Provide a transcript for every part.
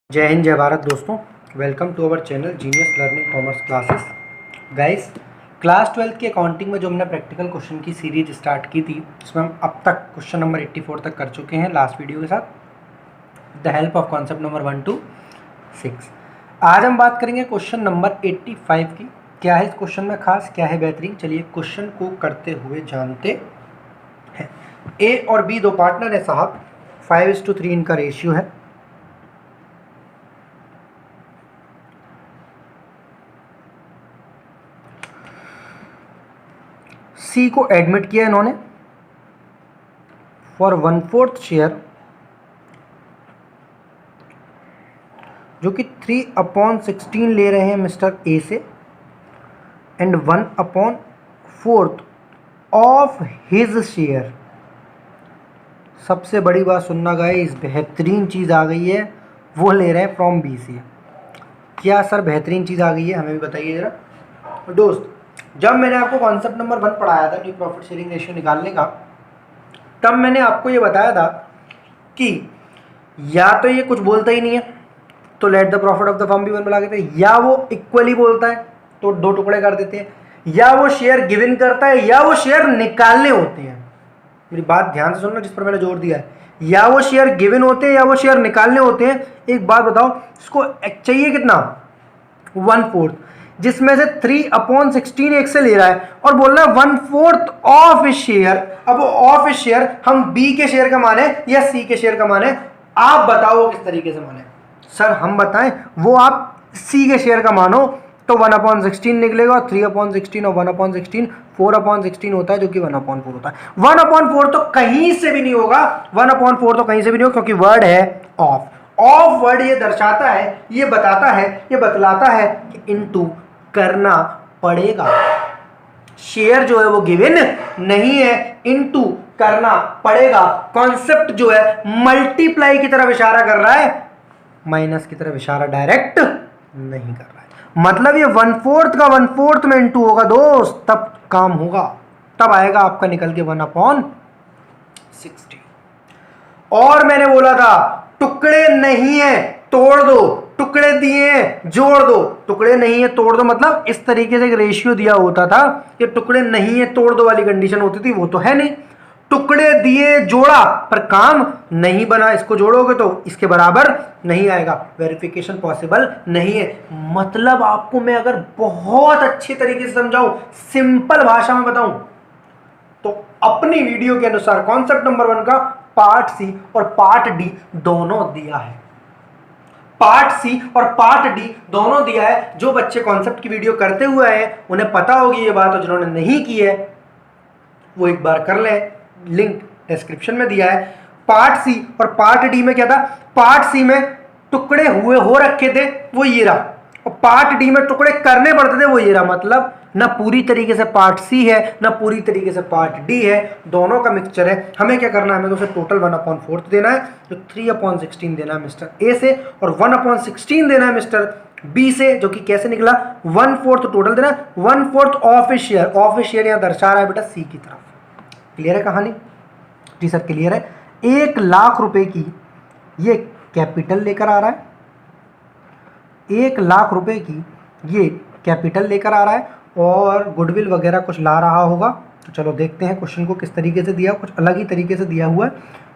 जय हिंद, जय भारत दोस्तों। Welcome to our channel genius learning commerce classes. Guys, class 12 की अकाउंटिंग में जो हमने प्रैक्टिकल क्वेश्चन की सीरीज स्टार्ट की थी, उसमें हम अब तक क्वेश्चन नंबर 84 तक कर चुके हैं लास्ट वीडियो के साथ, the help of concept number 1 to 6। आज हम बात करेंगे क्वेश्चन नंबर 85 की। क्या है इस क्वेश्चन में खास, क्या है बेहतरीन, चलिए क्वेश्चन को करते हुए जानते हैं। ए और बी दो पार्टनर है साहब, 5:3 इनका रेशियो है। सी को एडमिट किया इन्होंने फॉर 1/4 शेयर, जो कि 3/16 ले रहे हैं मिस्टर ए से, एंड 1/4 ऑफ हिज शेयर। सबसे बड़ी बात सुनना गाइस, बेहतरीन चीज़ आ गई है, वो ले रहे हैं फ्रॉम बी से। क्या सर बेहतरीन चीज़ आ गई है, हमें भी बताइए ज़रा दोस्त। जब मैंने आपको कॉन्सेप्ट नंबर 1 पढ़ाया था न्यू प्रॉफिट शेयरिंग रेशियो निकालने का, तब मैंने आपको ये बताया था कि या तो ये कुछ बोलता ही नहीं है तो let the profit of the firm भी 1 बना देते हैं, या वो इक्वली बोलता है तो 2 टुकड़े कर देते हैं, या वो शेयर गिवन करता है, या वो शेयर निकालने होते हैं। मेरी बात ध्यान से सुनना, जिस पर मैंने जोर दिया है, या वो शेयर गिवन होते हैं या वो शेयर निकालने होते हैं। एक बात बताओ, इसको चाहिए कितना, 1/4, जिसमें से 3/16 एक से ले रहा है और बोल रहा है 1/4 ऑफ इस शेयर। अब ऑफ इस शेयर हम बी के शेयर का माने या सी के शेयर का माने, आप बताओ किस तरीके से माने। सर हम बताएं, वो आप सी के शेयर का मानो तो 1/16 निकलेगा, और 3/16 और 1/16 4/16 होता है, जो कि 1/4 होता है। 1/4 तो कहीं से भी नहीं होगा, 1/4 तो कहीं से भी नहीं होगा, क्योंकि वर्ड है ऑफ। ऑफ वर्ड ये दर्शाता है, ये बताता है, ये बतलाता है कि इनटू करना पड़ेगा। शेयर जो है वो गिवन नहीं है, इनटू करना पड़ेगा। कॉन्सेप्ट जो है मल्टीप्लाई की तरफ इशारा कर रहा है, माइनस की तरफ इशारा डायरेक्ट नहीं कर रहा है। मतलब ये 1/4 का 1/4 में इनटू होगा दोस्त, तब काम होगा, तब आएगा आपका निकल के 1/60। और मैंने बोला था टुकड़े नहीं है तोड़ दो, टुकड़े दिए हैं जोड़ दो। टुकड़े नहीं है तोड़ दो मतलब इस तरीके से एक रेशियो दिया होता था कि टुकड़े नहीं है तोड़ दो वाली कंडीशन होती थी, वो तो है नहीं। टुकड़े दिए जोड़ा पर काम नहीं बना, इसको जोड़ोगे तो इसके बराबर नहीं आएगा, वेरिफिकेशन पॉसिबल नहीं है। मतलब आपको मैं अगर बहुत अच्छे तरीके से समझाऊं, सिंपल भाषा में बताऊं, तो अपनी वीडियो के अनुसार कॉन्सेप्ट नंबर 1 का पार्ट सी और पार्ट डी दोनों दिया है। पार्ट सी और पार्ट डी दोनों दिया है। जो बच्चे कॉन्सेप्ट की वीडियो करते हुए आए उन्हें पता होगी ये बात, और जिन्होंने नहीं की है वो एक बार कर लें, लिंक डिस्क्रिप्शन में दिया है। पार्ट सी और पार्ट डी में क्या था, पार्ट सी में टुकड़े हुए हो रखे थे, वो ये रहा, और पार्ट डी में टुकड़े करने पड़ते थे, वो ये रहा। मतलब ना पूरी तरीके से पार्ट सी है ना पूरी तरीके से पार्ट डी है, दोनों का मिक्सचर है। हमें क्या करना है, हमें तो उसे टोटल 1/4 देना है, तो 3/16 देना है मिस्टर ए से, और 1/16 देना है मिस्टर बी से, जो कि कैसे निकला, 1/4 टोटल देना, 1/4 of A share. Of A share यहाँ दर्शा रहा है बेटा सी की तरफ। क्लियर है कहानी? जी सर क्लियर है। 1 लाख रुपए की ये कैपिटल लेकर आ रहा है, 1 लाख रुपए की ये कैपिटल लेकर आ रहा है, और गुडविल वगैरह कुछ ला रहा होगा। तो चलो देखते हैं क्वेश्चन को किस तरीके से दिया, कुछ अलग ही तरीके से दिया हुआ है।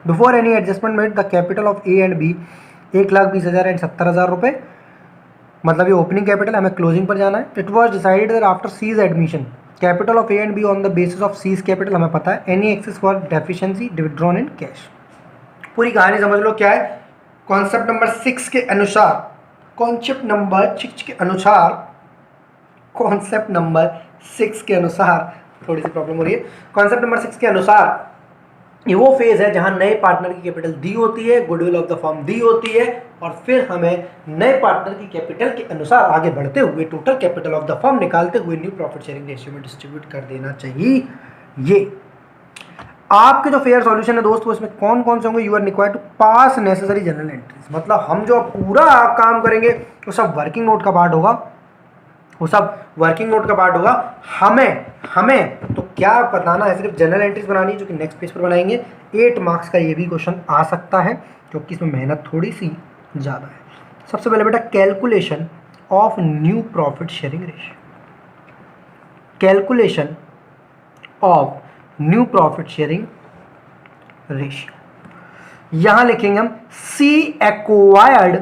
Before any adjustment made the capital of A and B 1,20,000 and 70,000 रुपये, मतलब ये ओपनिंग कैपिटल, हमें क्लोजिंग पर जाना है। It was decided that after C's admission capital of A and B on the basis of C's capital, हमें पता है, any excess for deficiency withdrawn in cash. पूरी कहानी समझ लो क्या है। कॉन्सेप्ट नंबर 6 के अनुसार, कॉन्सेप्ट नंबर 6 के अनुसार, कॉन्सेप्ट नंबर 6 के अनुसार, थोड़ी सी प्रॉब्लम हो रही है। कॉन्सेप्ट नंबर 6 के अनुसार ये वो फेज है जहां नए पार्टनर की कैपिटल दी होती है, गुडविल ऑफ द फर्म दी होती है, और फिर हमें नए पार्टनर की कैपिटल के अनुसार आगे बढ़ते हुए total capital of the firm निकालते हुए न्यू प्रॉफिट शेयरिंग रेशियो में डिस्ट्रीब्यूट कर देना चाहिए। ये आपके जो फेयर सॉल्यूशन है दोस्तों, इसमें कौन कौन से होंगे, you are required to pass necessary journal entries. मतलब हम जो पूरा काम करेंगे वो सब वर्किंग नोट का पार्ट होगा, वो सब वर्किंग नोट का पार्ट होगा। हमें तो क्या बताना है, सिर्फ जनरल एंट्रीज बनानी है, जो कि नेक्स्ट पेज पर बनाएंगे। 8 मार्क्स का ये भी क्वेश्चन आ सकता है, क्योंकि इसमें मेहनत थोड़ी सी ज़्यादा है। सबसे पहले बेटा calculation of new profit sharing ratio, calculation of new profit sharing ratio. यहां लिखेंगे हम सी एक्वायर्ड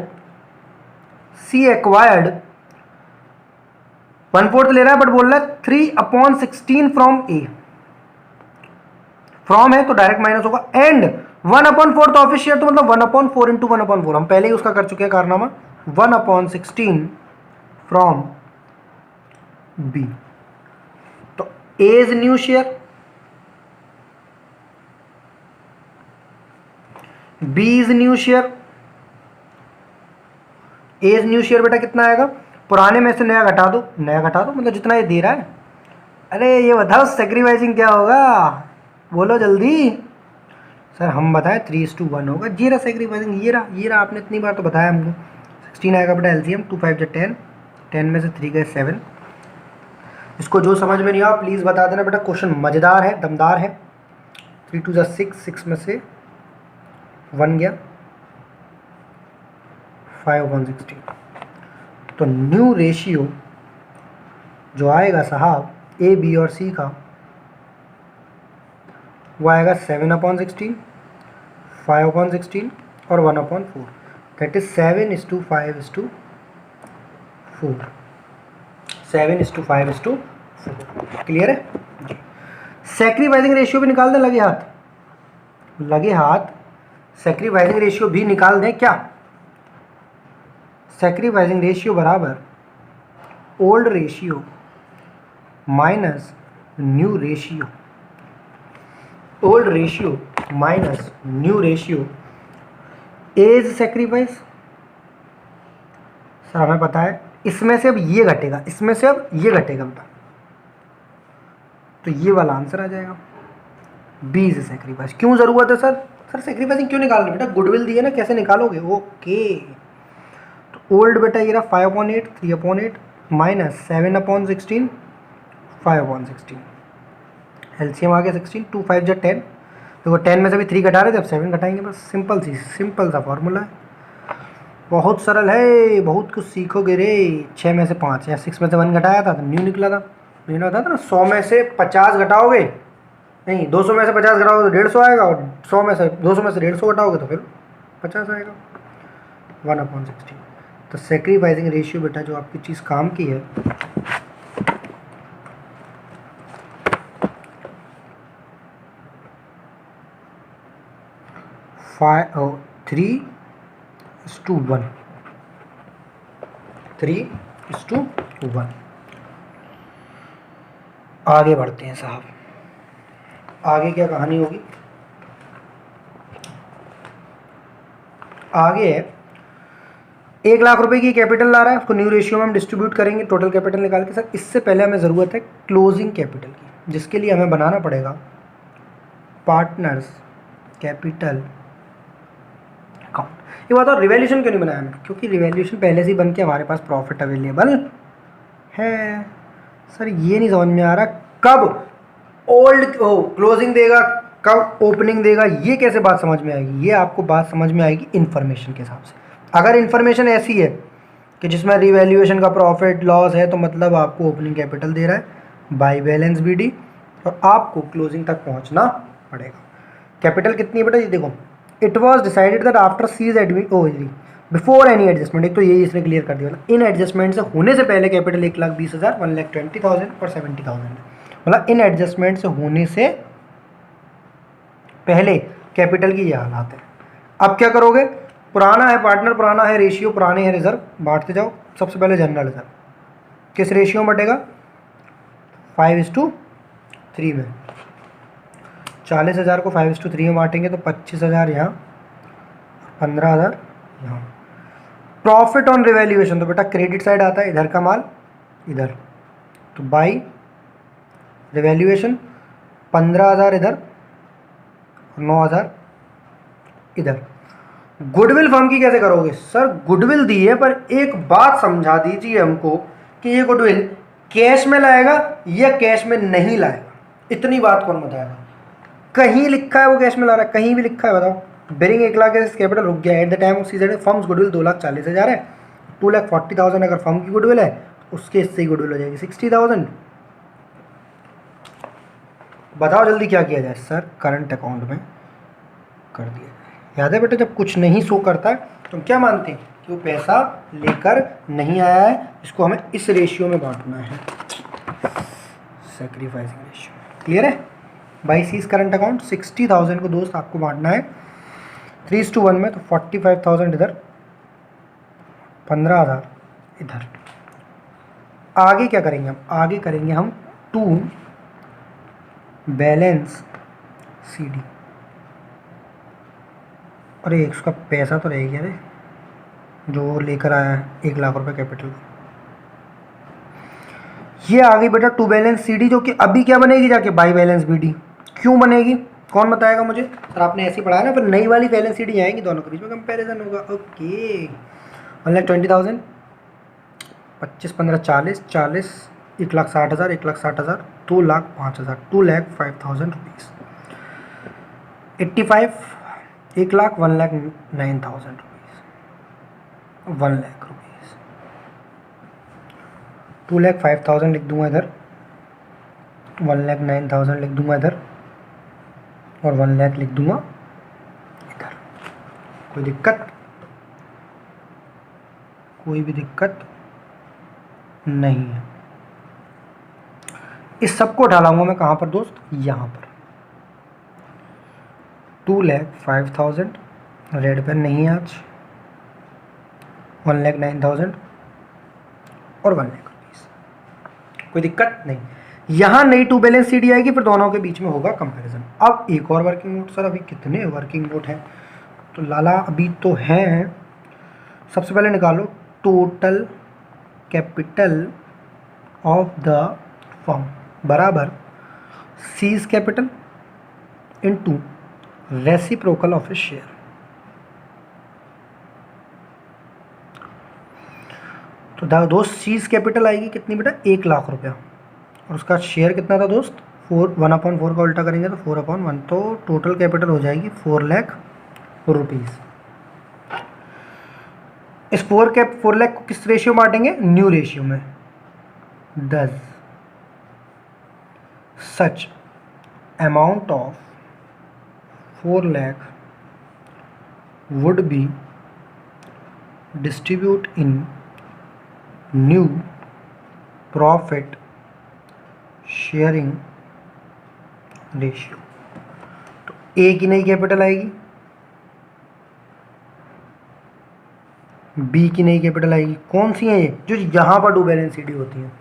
1/4 ले रहा है बट बोल रहा है 3/16 फ्रॉम ए, फ्रॉम है तो डायरेक्ट माइनस होगा, एंड 1/4 ऑफिस शेयर तो मतलब 1/4 इंटू 1/4, हम पहले ही उसका कर चुके हैं कारनामा, 1/16 फ्रॉम बी। तो A is new share, B is new share, A is new share बेटा कितना आएगा, पुराने में से नया घटा दो, नया घटा दो मतलब जितना ये दे रहा है। अरे ये बताओ सेक्रीफाइसिंग क्या होगा, बोलो जल्दी। सर हम बताएं 3:1 होगा, ये रहा सेक्रीफाइसिंग, ये रहा आपने इतनी बार तो बताया हमको। 16 आएगा बेटा एलसीएम, 2 5 10, 10 में से 3 गए 7। इसको जो समझ में नहीं आया प्लीज़ बता देना बेटा, क्वेश्चन मज़ेदार है, दमदार है। 3 2 6, 6 में से 1 गया, 5/16। तो न्यू रेशियो जो आएगा साहब ए बी और सी का, वो आएगा 7/16, 5/16 और 1/4, दैट इज 7:5:4, 7:5:4। क्लियर है? सैक्रिफाइसिंग रेशियो भी निकाल दें, लगे हाथ सैक्रिफाइसिंग रेशियो भी निकाल दें क्या? सैक्रिफाइसिंग रेशियो बराबर old ratio minus new ratio, old ratio minus new ratio as sacrifice. Sir हमें पता है इसमें से अब ये घटेगा, इसमें से अब ये घटेगा बेटा, तो ये वाला आंसर आ जाएगा, बी इज सैक्रिफाइस। क्यों जरूरत है सर? सर सैक्रिफाइसिंग क्यों निकालनी बेटा, गुडविल दी है ना, कैसे निकालोगे? ओके, तो ओल्ड बेटा ये रहा 5/8, 3/8 माइनस 7/16, 5/16, एलसीएम आ गया 16, 2 5 10। देखो 10 में से भी 3 घटा रहे थे, अब 7 घटाएंगे, बस सिंपल सा फॉर्मूला है, बहुत सरल है, बहुत कुछ सीखोगे रे। 6 में से 5 या 6 में से 1 घटाया था तो न्यू निकला था, न्यू होता था ना। 100 में से 50 घटाओगे, नहीं 200 में से 50 घटाओगे तो 150 आएगा, और 100 में से 200 में से 150 घटाओगे तो फिर 50 आएगा, 1/16। तो सैक्रिफाइसिंग रेशियो बेटा जो आपकी चीज़ काम की है, फाइव 3:1, 3:1। आगे बढ़ते हैं साहब, आगे क्या कहानी होगी? आगे 1 लाख रुपए की कैपिटल ला रहा है, उसको न्यू रेशियो में हम डिस्ट्रीब्यूट करेंगे टोटल कैपिटल निकाल के। सर इससे पहले हमें ज़रूरत है क्लोजिंग कैपिटल की, जिसके लिए हमें बनाना पड़ेगा पार्टनर्स कैपिटल अकाउंट। ये बताओ रिवैल्यूएशन क्यों नहीं बनाया हमने? क्योंकि रिवैल्यूएशन पहले से ही बन के हमारे पास प्रॉफिट अवेलेबल है। सर ये नहीं समझ में आ रहा कब ओल्ड क्लोजिंग देगा, कब ओपनिंग देगा, ये कैसे बात समझ में आएगी? ये आपको बात समझ में आएगी इन्फॉर्मेशन के हिसाब से। अगर इन्फॉर्मेशन ऐसी है कि जिसमें रिवैल्यूएशन का प्रॉफिट लॉस है, तो मतलब आपको ओपनिंग कैपिटल दे रहा है बाय बैलेंस बीडी, और आपको क्लोजिंग तक पहुंचना पड़ेगा। कैपिटल कितनी है बेटा? ये देखो, it was decided that after C's before any adjustment, एक तो यही इसने क्लियर कर दिया, इन एडजस्टमेंट से होने से पहले कैपिटल 1,20,000, 1,20,000 और 70,000, मतलब इन एडजस्टमेंट से होने से पहले कैपिटल की ये हालात है। अब क्या करोगे? पुराना है पार्टनर, पुराना है रेशियो, पुराने हैं रिजर्व, बांटते जाओ। सबसे पहले जनरल रिजर्व किस रेशियो में बटेगा? 5:3 में। 40,000 को 5:3 में बांटेंगे तो 25,000 यहाँ, 15,000 यहाँ। प्रॉफिट ऑन रिवैल्यूएशन तो बेटा क्रेडिट साइड आता है, इधर का माल इधर, तो बाई रिवैल्यूएशन 15,000 इधर, 9,000 इधर। गुडविल फर्म की कैसे करोगे? सर गुडविल दी है, पर एक बात समझा दीजिए हमको कि ये गुडविल कैश में लाएगा या कैश में नहीं लाएगा, इतनी बात कौन बताएगा? कहीं लिखा है वो कैश में ला रहा है? कहीं भी लिखा है बताओ? बेरिंग 1 लाख कैपिटल रुक गया at the time off season, firms goodwill 2,40,000 है, 2,40,000 अगर फर्म की गुडविल है उसके इससे ही गुडविल हो जाएगी 60,000। बताओ जल्दी क्या किया जाए सर, करंट अकाउंट में कर दिया। याद है बेटा जब कुछ नहीं शो करता है तो हम क्या मानते हैं कि वो पैसा लेकर नहीं आया है, इसको हमें इस रेशियो में बांटना है, सैक्रिफाइसिंग रेशियो। क्लियर है बाई सीज करंट अकाउंट 60,000 को दोस्त आपको बांटना है 3:1 में, तो 45,000 इधर, 15,000 इधर। आगे क्या करेंगे हम, आगे करेंगे हम टू बैलेंस सीडी। अरे उसका पैसा तो रह गया रे जो लेकर आया है 1 लाख रुपए कैपिटल। ये आ गई बेटा टू बैलेंस सीडी, जो कि अभी क्या बनेगी जाके बाई बैलेंस बीडी। क्यों बनेगी कौन बताएगा मुझे, सर आपने ऐसे ही पढ़ाया ना, फिर नई वाली बैलेंस सीडी आएंगी, दोनों के बीच में कंपैरिजन होगा। Okay 1,20,000, 25, 15, 40, 40, 1,60,000, 1,60,000, 2,05,000, 2,05,000 rupees, 85, 1 lakh, 1,09,000 rupees, 1 lakh rupees, 2,05,000 लिख दूंगा इधर, 1,09,000 लिख दूंगा इधर, और 1 लाख लिख दूंगा इधर। कोई दिक्कत, कोई भी दिक्कत नहीं है। इस सबको डालाऊंगा मैं कहाँ पर दोस्त, यहाँ पर 2,05,000, रेड पेन नहीं है आज, 1,09,000 और 1 लाख रुपीज़। कोई दिक्कत नहीं। यहाँ नई टू बैलेंस सीडी आएगी, फिर दोनों के बीच में होगा कंपैरिजन। अब एक और वर्किंग नोट, सर अभी कितने वर्किंग नोट हैं, तो लाला अभी तो हैं, सबसे पहले निकालो total capital of the firm बराबर C's capital into reciprocal of A share. तो दोस्त सीज कैपिटल आएगी कितनी बेटा, 1 लाख रुपया, और उसका शेयर कितना था दोस्त 1/4 का उल्टा करेंगे तो 4/1, तो टोटल कैपिटल हो जाएगी 4 लाख रुपीज़। इस 4 लाख को किस रेशियो में बांटेंगे, न्यू रेशियो में। Does such amount of 4 lakh would be distribute in new profit sharing ratio. तो ए की नई कैपिटल आएगी, बी की नई कैपिटल आएगी, कौन सी है ये जो यहाँ पर टू बैलेंस सीडी होती है।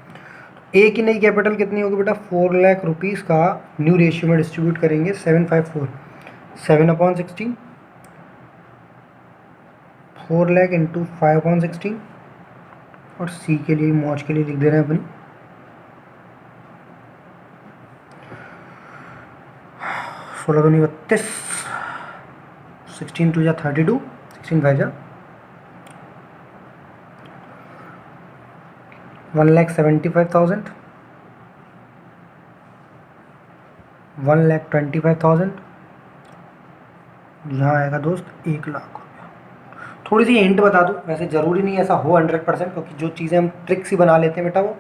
ए की नई कैपिटल कितनी होगी बेटा, 4 लाख रुपीज़ का न्यू रेशियो में डिस्ट्रीब्यूट करेंगे 754, 7/16, 4 लाख इंटू 5/16, और सी के लिए मौज के लिए लिख दे रहे हैं अपनी 16 दूनी 32, 16 2 जा 32, 16 5 जा 1,75,000, 1,25,000, यहाँ आएगा दोस्त 1 लाख रुपया। थोड़ी सी हिंट बता दूँ, वैसे ज़रूरी नहीं ऐसा हो 100%, क्योंकि जो चीज़ें हम ट्रिक्स ही बना लेते हैं बेटा वो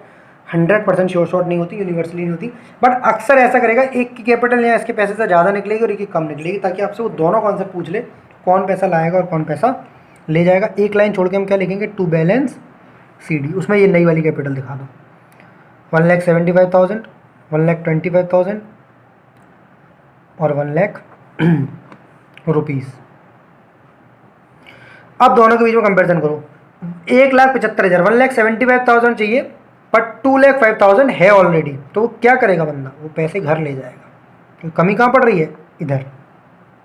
100% श्योर शॉर्ट नहीं होती, यूनिवर्सली नहीं होती, बट अक्सर ऐसा करेगा एक की कैपिटल यहाँ इसके पैसे से ज़्यादा निकलेगी और एक की कम निकलेगी, ताकि आपसे वो दोनों कॉन्सेप्ट पूछ ले, कौन पैसा लाएगा और कौन पैसा ले जाएगा। एक लाइन छोड़ के हम क्या लिखेंगे, टू बैलेंस सीडी, उसमें ये नई वाली कैपिटल दिखा दो, 1,75,000, 1,25,000 और 1 लाख रुपीज़। अब दोनों के बीच में कंपैरिजन करो, 1,75,000, 1,75,000 चाहिए बट 2,05,000 है ऑलरेडी, तो वो क्या करेगा बंदा, वो पैसे घर ले जाएगा, तो कमी कहाँ पड़ रही है, इधर।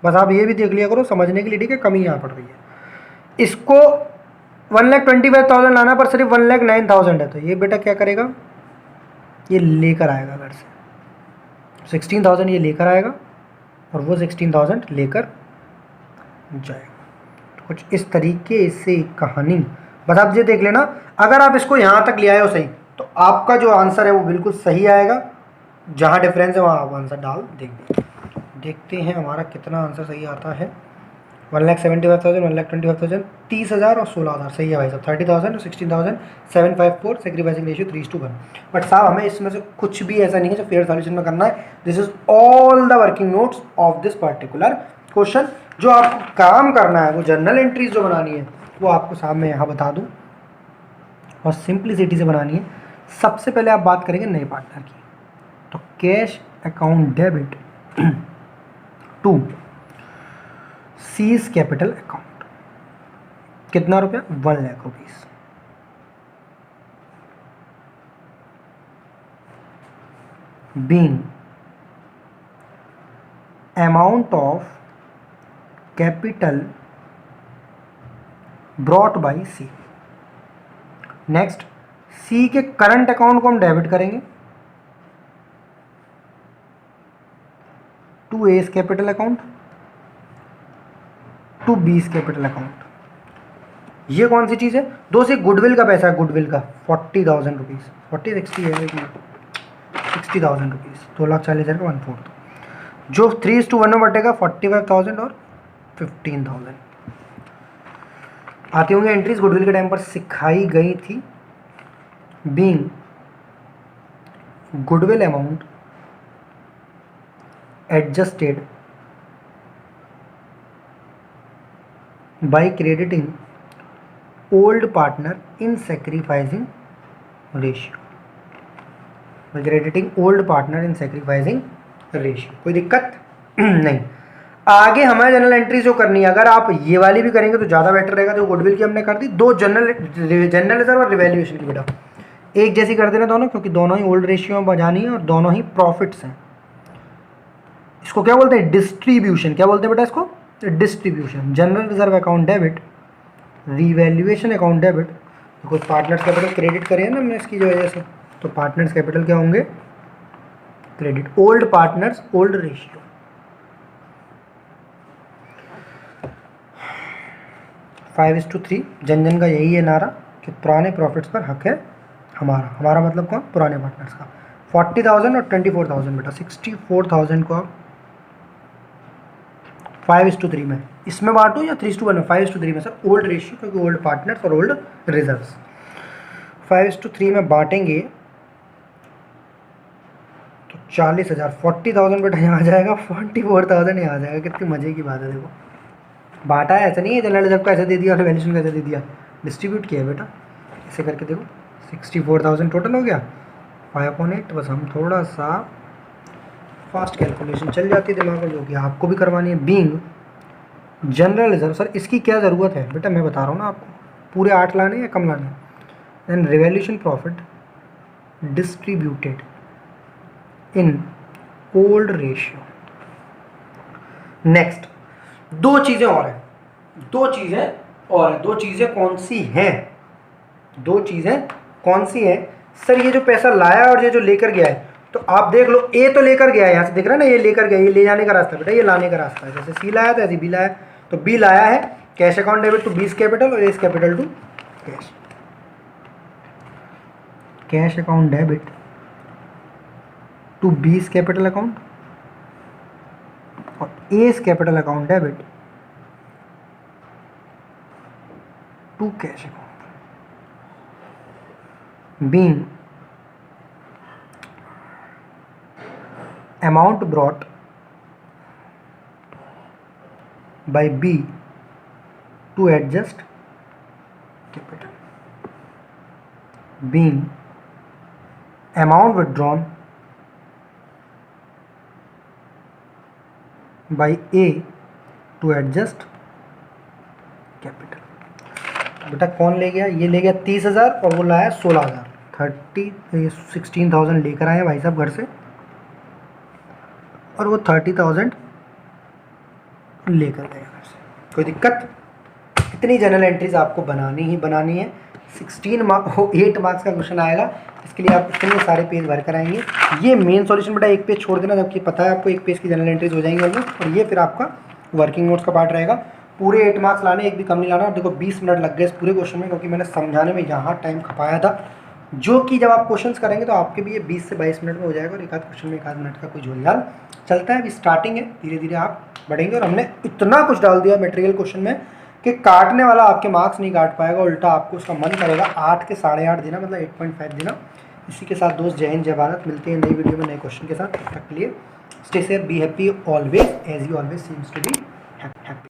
बस आप ये भी देख लिया करो समझने के लिए, ठीक है, कमी यहाँ पड़ रही है। इसको 1,25,000 लाना पर सिर्फ 1,09,000 है, तो ये बेटा क्या करेगा, ये लेकर आएगा घर से 16,000, ये लेकर आएगा और वो 16,000 लेकर जाएगा। तो कुछ इस तरीके से कहानी, बस आप ये देख लेना, अगर आप इसको यहाँ तक ले आए हो सही, तो आपका जो आंसर है वो बिल्कुल सही आएगा, जहाँ डिफरेंस है वहाँ आप आंसर डाल देंगे। देखते हैं हमारा कितना आंसर सही आता है। 1,75,000, 1,25,000, 30,000 और 16,000, सही है भाई साहब। 30,000 और 16,754, सेक्रीफाइसिंग रेशियो 3:1। बट साहब हमें इसमें से कुछ भी ऐसा नहीं है जो फेयर सॉल्यूशन में करना है। This is all the working notes of this particular question. जो आपको काम करना है वो जर्नल एंट्रीज जो बनानी है वो आपको साहब मैं यहाँ बता दूँ और सिंप्लिसिटी से बनानी है। सबसे पहले आप बात करेंगे नए पार्टनर की, तो cash account debit to C's capital account, कितना रुपया, 1 lakh rupees. Being amount of capital brought by C. Next, C के करंट अकाउंट को हम डेबिट करेंगे to A's capital account to B's capital account. ये कौन सी चीज़ है? दो से गुडविल का पैसा है, गुडविल का 40,000 रुपीज़, 40-60 है, 60,000 रुपीज़, 2,40,000 का 1/4, जो 3:1 में बटेगा 45,000 और 15,000। आती होंगी एंट्रीज, गुडविल के टाइम पर सिखाई गई थी। Being goodwill amount adjusted by crediting old partner in sacrificing ratio, by crediting old partner in sacrificing ratio। कोई दिक्कत नहीं। आगे हमें जनरल एंट्री जो करनी है, अगर आप ये वाली भी करेंगे तो ज़्यादा बेटर रहेगा। तो गुडविल की हमने कर दी, दो जनरल रिजर्व और रिवैल्यूएशन की बेटा एक जैसी कर देना दोनों, क्योंकि दोनों ही ओल्ड रेशियो में बजानी है और दोनों ही प्रॉफिट्स हैं। इसको क्या बोलते हैं? डिस्ट्रीब्यूशन। क्या बोलते हैं बेटा इसको? Distribution. General reserve account debit, revaluation account debit. कुछ पार्टनर्स कैपिटल क्रेडिट करे ना हमने इसकी वजह से, तो पार्टनर्स कैपिटल क्या होंगे? Credit. Old partners old ratio. Five is to three. जन जन का यही है नारा कि पुराने प्रॉफिट्स पर हक है हमारा। हमारा मतलब कौन? पुराने पार्टनर्स का। 40,000 और 24,000 बेटा, 64,000 को आप 5:3 में इसमें बांटो या 3:1 में? 5:3 में सर, ओल्ड रेशियो, क्योंकि ओल्ड पार्टनर्स और ओल्ड रिजर्व्स। 5:3 में बांटेंगे तो 40,000, 40,000 बेटा यहाँ आ जाएगा, 44,000 यहाँ आ जाएगा। कितनी मजे की बात है। देखो बांटा है, ऐसा नहीं है जनरल रिजर्व का ऐसे दे दिया और वैल्यूएशन का ऐसे दे दिया, डिस्ट्रीब्यूट किया है बेटा। ऐसे करके देखो 64,000 टोटल हो गया, 5/8। बस हम थोड़ा सा फास्ट कैलकुलेशन चल जाती है दिमाग में, जो कि आपको भी करवानी है। बीइंग जनरल रिजर्व, सर इसकी क्या ज़रूरत है बेटा? मैं बता रहा हूँ ना आपको, पूरे 8 लाने या कम लाने। Then revaluation profit distributed in old ratio. Next, दो चीज़ें और हैं, दो चीज़ें कौन सी हैं? दो चीज़ें कौन सी हैं सर? ये जो पैसा लाया और ये जो लेकर गया है, तो आप देख लो, ए तो लेकर गया है, यहाँ से दिख रहा है ना, ये लेकर गया, ये ले जाने का रास्ता बेटा, ये लाने का रास्ता है। जैसे सी लाया था ऐसे बी लाया, तो बी लाया है cash account debit to B's capital और A's capital to cash. Cash account debit to B's capital account और A's capital account debit to cash account. Being amount brought by B to adjust capital, being amount withdrawn by A to adjust capital। बेटा कौन ले गया? ये ले गया 30,000 और वो लाया 16,000, 16,000 लेकर आए भाई साहब घर से, और वो 30,000 लेकर गए घर से। कोई दिक्कत? इतनी जनरल एंट्रीज आपको बनानी ही बनानी है। 8 मार्क्स का क्वेश्चन आएगा, इसके लिए आप इतने सारे पेज भर कर आएंगे। ये मेन सॉल्यूशन बेटा एक पेज छोड़ देना, जबकि पता है आपको एक पेज की जनरल एंट्रीज हो जाएंगी ऑलमोस्ट, और ये फिर आपका वर्किंग नोट्स का पार्ट रहेगा। पूरे 8 मार्क्स लाने, एक भी कम नहीं लाना। और देखो 20 मिनट लग गए इस पूरे क्वेश्चन में, क्योंकि मैंने समझाने में यहाँ टाइम खपाया था, जो कि जब आप क्वेश्चंस करेंगे तो आपके भी ये 20 से 22 मिनट में हो जाएगा, और एक आध क्वेश्चन में 1 आध मिनट का कोई झोलझाल चलता है। अभी स्टार्टिंग है, धीरे धीरे आप बढ़ेंगे। और हमने इतना कुछ डाल दिया मटेरियल क्वेश्चन में कि काटने वाला आपके मार्क्स नहीं काट पाएगा, उल्टा आपको उसका मन करेगा 8 के 8.5 देना, मतलब 8.5 देना। इसी के साथ दोस्त, जय हिंद, जय भारत। मिलते हैं नई वीडियो में नए क्वेश्चन के साथ। तब तक के लिए stay safe, be happy always, as you always seems to B.